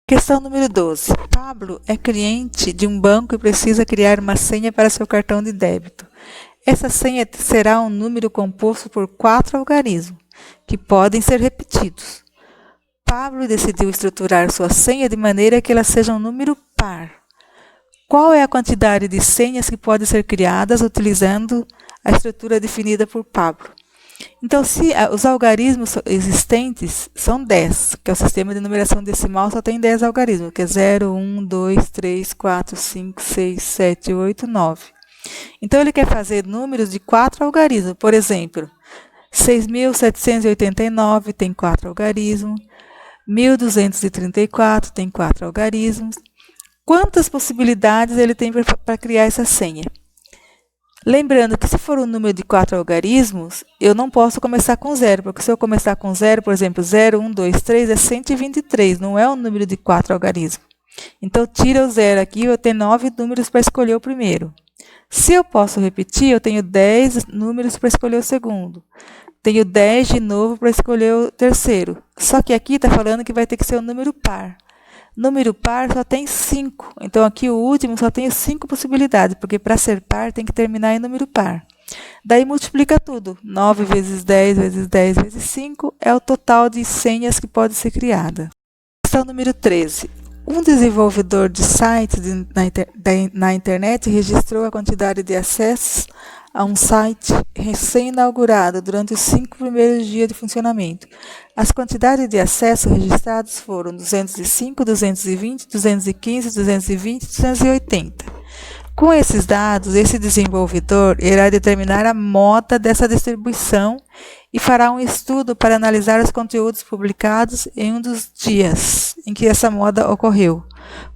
Questão número 12. Pablo é cliente de um banco e precisa criar uma senha para seu cartão de débito. Essa senha será um número composto por 4 algarismos, que podem ser repetidos. Pablo decidiu estruturar sua senha de maneira que ela seja um número par. Qual é a quantidade de senhas que podem ser criadas utilizando a estrutura definida por Pablo? Então, se os algarismos existentes são 10, que é o sistema de numeração decimal, só tem 10 algarismos, que é 0, 1, 2, 3, 4, 5, 6, 7, 8, 9. Então, ele quer fazer números de 4 algarismos. Por exemplo, 6.789 tem 4 algarismos, 1.234 tem 4 algarismos. Quantas possibilidades ele tem para criar essa senha? Lembrando que se for um número de 4 algarismos, eu não posso começar com 0, porque se eu começar com 0, por exemplo, 0, 1, 2, 3 é 123, não é um número de 4 algarismos. Então, tira o 0 aqui, eu tenho 9 números para escolher o primeiro. Se eu posso repetir, eu tenho 10 números para escolher o segundo. Tenho 10 de novo para escolher o terceiro. Só que aqui está falando que vai ter que ser um número par. Número par só tem 5. Então, aqui o último só tem 5 possibilidades, porque para ser par tem que terminar em número par. Daí multiplica tudo. 9 vezes 10 vezes 10 vezes 5 é o total de senhas que pode ser criada. Questão número 13. Um desenvolvedor de sites na internet registrou a quantidade de acessos a um site recém-inaugurado durante os 5 primeiros dias de funcionamento. As quantidades de acesso registrados foram 205, 220, 215, 220 e 280. Com esses dados, esse desenvolvedor irá determinar a moda dessa distribuição e fará um estudo para analisar os conteúdos publicados em um dos dias em que essa moda ocorreu.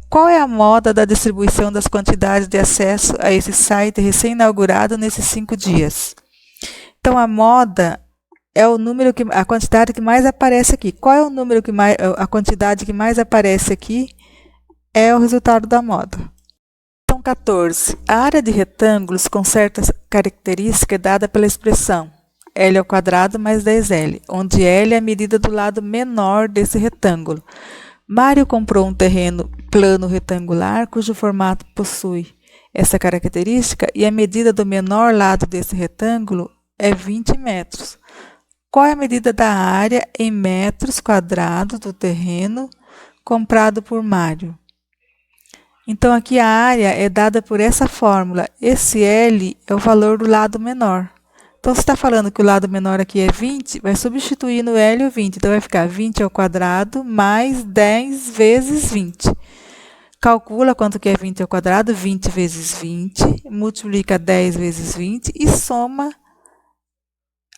Qual é a moda da distribuição das quantidades de acesso a esse site recém-inaugurado nesses 5 dias? Então, a moda é o número a quantidade que mais aparece aqui. Qual é o número a quantidade que mais aparece aqui? É o resultado da moda. Questão 14. A área de retângulos com certas características é dada pela expressão L ao quadrado mais 10L, onde L é a medida do lado menor desse retângulo. Mário comprou um terreno plano retangular cujo formato possui essa característica e a medida do menor lado desse retângulo é 20 metros. Qual é a medida da área em metros quadrados do terreno comprado por Mário? Então, aqui a área é dada por essa fórmula. Esse L é o valor do lado menor. Então, se está falando que o lado menor aqui é 20, vai substituir no L o 20. Então, vai ficar 20 ao quadrado mais 10 vezes 20. Calcula quanto que é 20 ao quadrado, 20 vezes 20, multiplica 10 vezes 20 e soma.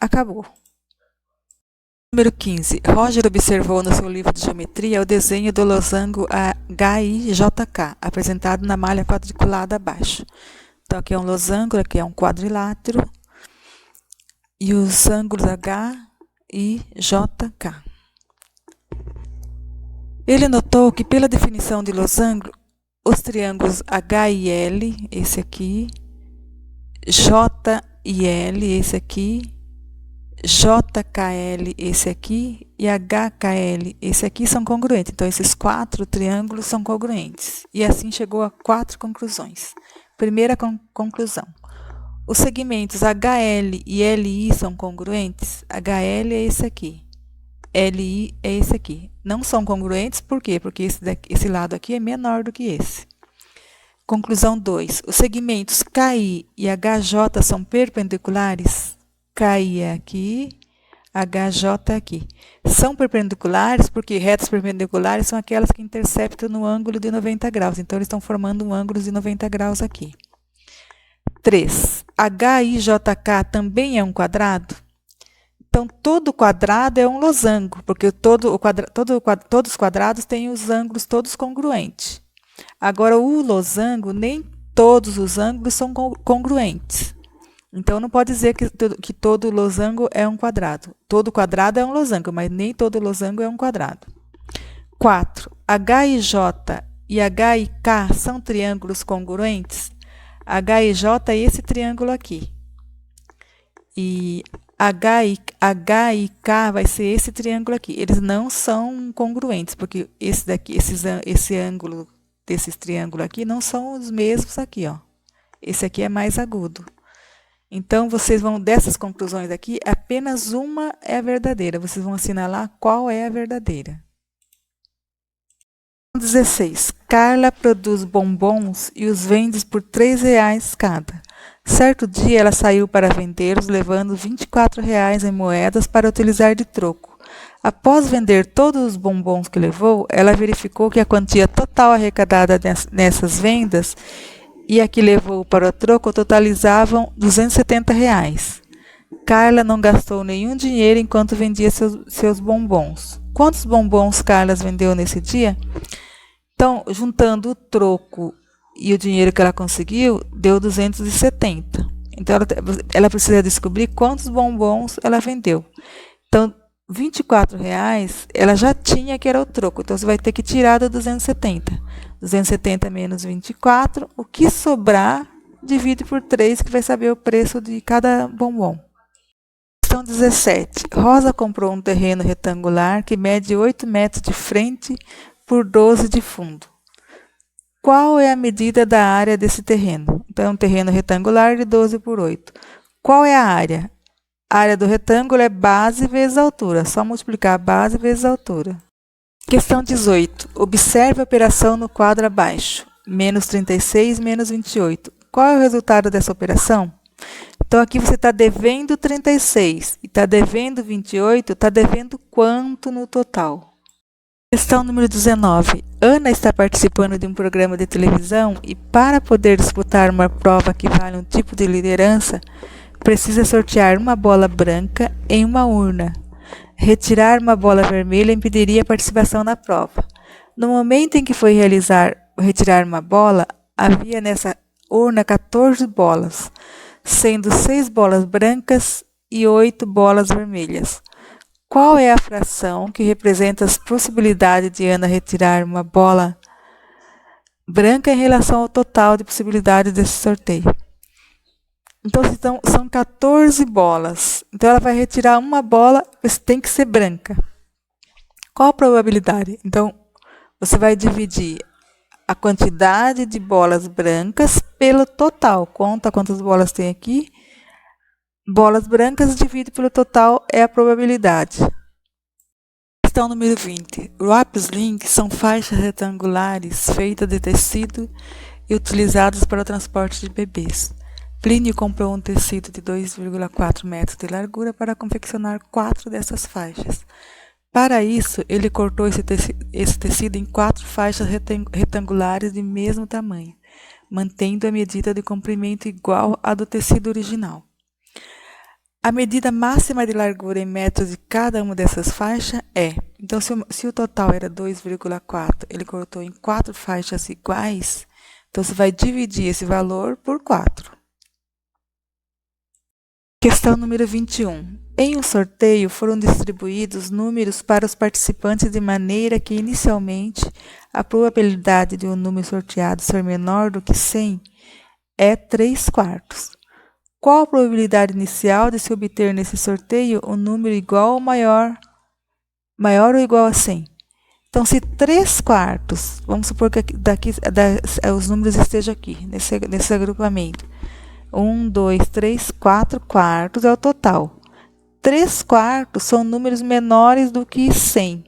Acabou. Número 15. Roger observou no seu livro de geometria o desenho do losango HIJK, apresentado na malha quadriculada abaixo. Então, aqui é um losango, aqui é um quadrilátero. E os ângulos H e JK. Ele notou que, pela definição de losango, os triângulos H e L, esse aqui, J e L, esse aqui, JKL, esse aqui, e HKL, esse aqui são congruentes. Então, esses 4 triângulos são congruentes. E assim chegou a 4 conclusões. Primeira conclusão. Os segmentos HL e LI são congruentes? HL é esse aqui. LI é esse aqui. Não são congruentes, por quê? Porque esse lado aqui é menor do que esse. Conclusão 2. Os segmentos KI e HJ são perpendiculares? KI é aqui, HJ é aqui. São perpendiculares porque retas perpendiculares são aquelas que interceptam no ângulo de 90 graus. Então, eles estão formando um ângulo de 90 graus aqui. 3. HIJK também é um quadrado? Então, todo quadrado é um losango, porque todos os quadrados têm os ângulos todos congruentes. Agora, o losango, nem todos os ângulos são congruentes. Então, não pode dizer que todo losango é um quadrado. Todo quadrado é um losango, mas nem todo losango é um quadrado. 4. HIJ e HIK são triângulos congruentes? HIJ é esse triângulo aqui. E H e K vai ser esse triângulo aqui. Eles não são congruentes, porque esse ângulo desses triângulos aqui não são os mesmos aqui, ó. Esse aqui é mais agudo. Então, vocês vão, dessas conclusões aqui, apenas uma é a verdadeira. Vocês vão assinalar qual é a verdadeira. 16. Carla produz bombons e os vende por R$3 cada. Certo dia, ela saiu para vendê-los, levando R$24 em moedas para utilizar de troco. Após vender todos os bombons que levou, ela verificou que a quantia total arrecadada nessas vendas e a que levou para o troco totalizavam R$270. Carla não gastou nenhum dinheiro enquanto vendia seus bombons. Quantos bombons Carla vendeu nesse dia? Então, juntando o troco e o dinheiro que ela conseguiu, deu 270. Então, ela precisa descobrir quantos bombons ela vendeu. Então, R$24 ela já tinha que era o troco. Então, você vai ter que tirar do 270. 270 menos 24. O que sobrar, divide por 3, que vai saber o preço de cada bombom. Questão 17. Rosa comprou um terreno retangular que mede 8 metros de frente por 12 de fundo. Qual é a medida da área desse terreno? Então, é um terreno retangular de 12 por 8. Qual é a área? A área do retângulo é base vezes altura. Só multiplicar a base vezes a altura. Questão 18. Observe a operação no quadro abaixo. Menos 36, menos 28. Qual é o resultado dessa operação? Então, aqui você está devendo 36 e está devendo 28. Está devendo quanto no total? Questão número 19. Ana está participando de um programa de televisão e, para poder disputar uma prova que vale um tipo de liderança, precisa sortear uma bola branca em uma urna. Retirar uma bola vermelha impediria a participação na prova. No momento em que foi retirar uma bola, havia nessa urna 14 bolas, sendo 6 bolas brancas e 8 bolas vermelhas. Qual é a fração que representa as possibilidades de Ana retirar uma bola branca em relação ao total de possibilidades desse sorteio? Então, são 14 bolas. Então, ela vai retirar uma bola, mas tem que ser branca. Qual a probabilidade? Então, você vai dividir a quantidade de bolas brancas pelo total. Conta quantas bolas tem aqui. Bolas brancas divide pelo total é a probabilidade. Questão número 20. Wrap Sling são faixas retangulares feitas de tecido e utilizadas para o transporte de bebês. Plínio comprou um tecido de 2,4 metros de largura para confeccionar 4 dessas faixas. Para isso, ele cortou esse tecido em 4 faixas retangulares de mesmo tamanho, mantendo a medida de comprimento igual à do tecido original. A medida máxima de largura em metros de cada uma dessas faixas é... Então, se o total era 2,4, ele cortou em 4 faixas iguais, então você vai dividir esse valor por 4. Questão número 21. Em um sorteio, foram distribuídos números para os participantes de maneira que, inicialmente, a probabilidade de um número sorteado ser menor do que 100 é 3/4. Qual a probabilidade inicial de se obter nesse sorteio um número igual ou maior ou igual a 100? Então, se 3/4, vamos supor que os números estejam aqui, nesse agrupamento. 1, 2, 3, 4 quartos é o total. 3/4 são números menores do que 100.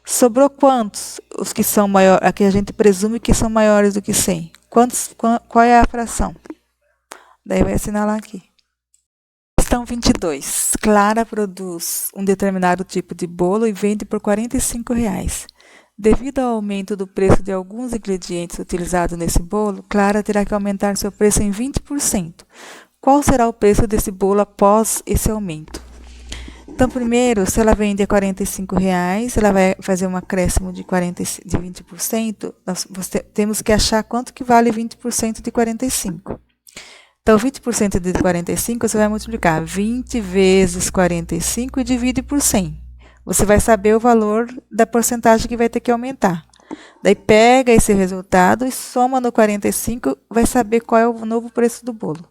Sobrou quantos? Os que são maiores, aqui a gente presume que são maiores do que 100. Qual é a fração? Daí vai assinalar aqui. Questão 22. Clara produz um determinado tipo de bolo e vende por R$45. Devido ao aumento do preço de alguns ingredientes utilizados nesse bolo, Clara terá que aumentar seu preço em 20%. Qual será o preço desse bolo após esse aumento? Então, primeiro, se ela vende a R$45, ela vai fazer um acréscimo de 20%. Nós temos que achar quanto que vale 20% de 45. Então, 20% de 45, você vai multiplicar 20 vezes 45 e divide por 100. Você vai saber o valor da porcentagem que vai ter que aumentar. Daí, pega esse resultado e soma no 45, vai saber qual é o novo preço do bolo.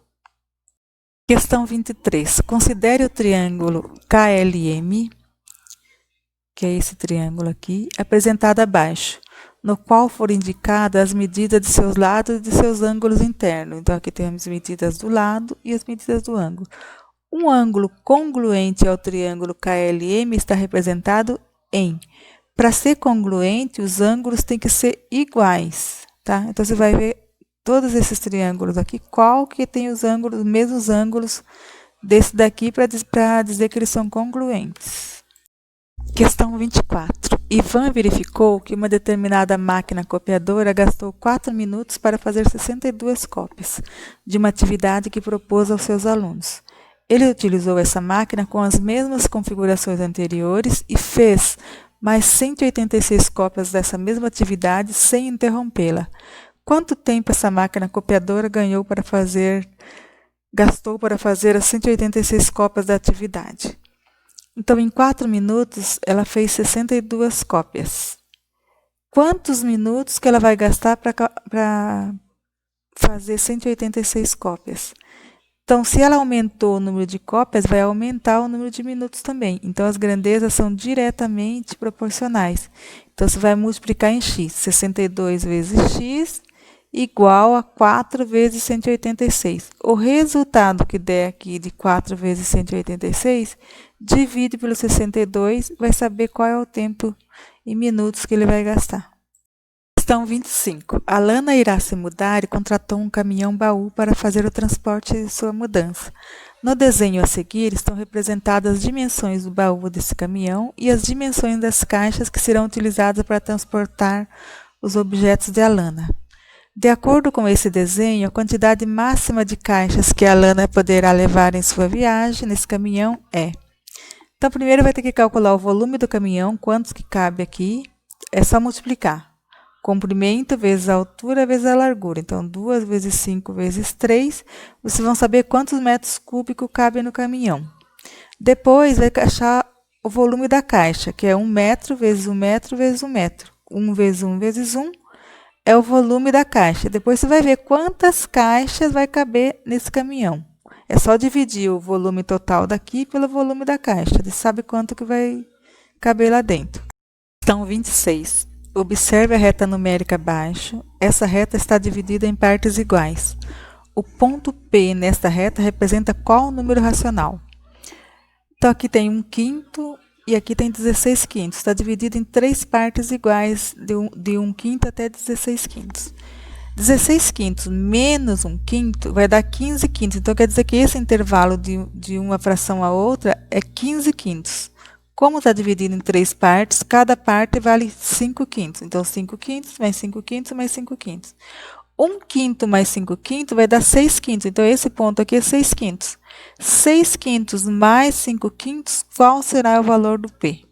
Questão 23. Considere o triângulo KLM, que é esse triângulo aqui, apresentado abaixo, no qual foram indicadas as medidas de seus lados e de seus ângulos internos. Então, aqui temos as medidas do lado e as medidas do ângulo. Um ângulo congruente ao triângulo KLM está representado em. Para ser congruente, os ângulos têm que ser iguais, tá? Então, você vai ver todos esses triângulos aqui, qual que tem os ângulos, os mesmos ângulos desse daqui para dizer que eles são congruentes. Questão 24. Ivan verificou que uma determinada máquina copiadora gastou 4 minutos para fazer 62 cópias de uma atividade que propôs aos seus alunos. Ele utilizou essa máquina com as mesmas configurações anteriores e fez mais 186 cópias dessa mesma atividade sem interrompê-la. Quanto tempo essa máquina copiadora gastou para fazer as 186 cópias da atividade? Então, em 4 minutos, ela fez 62 cópias. Quantos minutos que ela vai gastar para fazer 186 cópias? Então, se ela aumentou o número de cópias, vai aumentar o número de minutos também. Então, as grandezas são diretamente proporcionais. Então, você vai multiplicar em x. 62 vezes x igual a 4 vezes 186. O resultado que der aqui de 4 vezes 186, divide pelo 62, vai saber qual é o tempo em minutos que ele vai gastar. Questão 25. A Lana irá se mudar e contratou um caminhão-baú para fazer o transporte de sua mudança. No desenho a seguir estão representadas as dimensões do baú desse caminhão e as dimensões das caixas que serão utilizadas para transportar os objetos de Alana. De acordo com esse desenho, a quantidade máxima de caixas que a Lana poderá levar em sua viagem nesse caminhão é. Então, primeiro vai ter que calcular o volume do caminhão, quantos que cabe aqui. É só multiplicar. Comprimento vezes a altura vezes a largura. Então, 2 vezes 5 vezes 3. Vocês vão saber quantos metros cúbicos cabem no caminhão. Depois, vai achar o volume da caixa, que é 1 metro vezes 1 metro vezes 1 metro. 1 vezes 1 vezes 1. É o volume da caixa. Depois você vai ver quantas caixas vai caber nesse caminhão. É só dividir o volume total daqui pelo volume da caixa. Você sabe quanto que vai caber lá dentro. Questão 26. Observe a reta numérica abaixo. Essa reta está dividida em partes iguais. O ponto P nesta reta representa qual número racional? Então, aqui tem 1/5 e aqui tem 16 quintos. Está dividido em 3 partes iguais, de 1/5 até 16 quintos. 16 quintos menos 1/5 vai dar 15 quintos. Então, quer dizer que esse intervalo de uma fração a outra é 15 quintos. Como está dividido em 3 partes, cada parte vale 5 quintos. Então, 5 quintos mais 5 quintos mais 5 quintos. 1/5 mais 5 quintos vai dar 6 quintos. Então, esse ponto aqui é 6 quintos. 6 quintos mais 5 quintos, qual será o valor do P?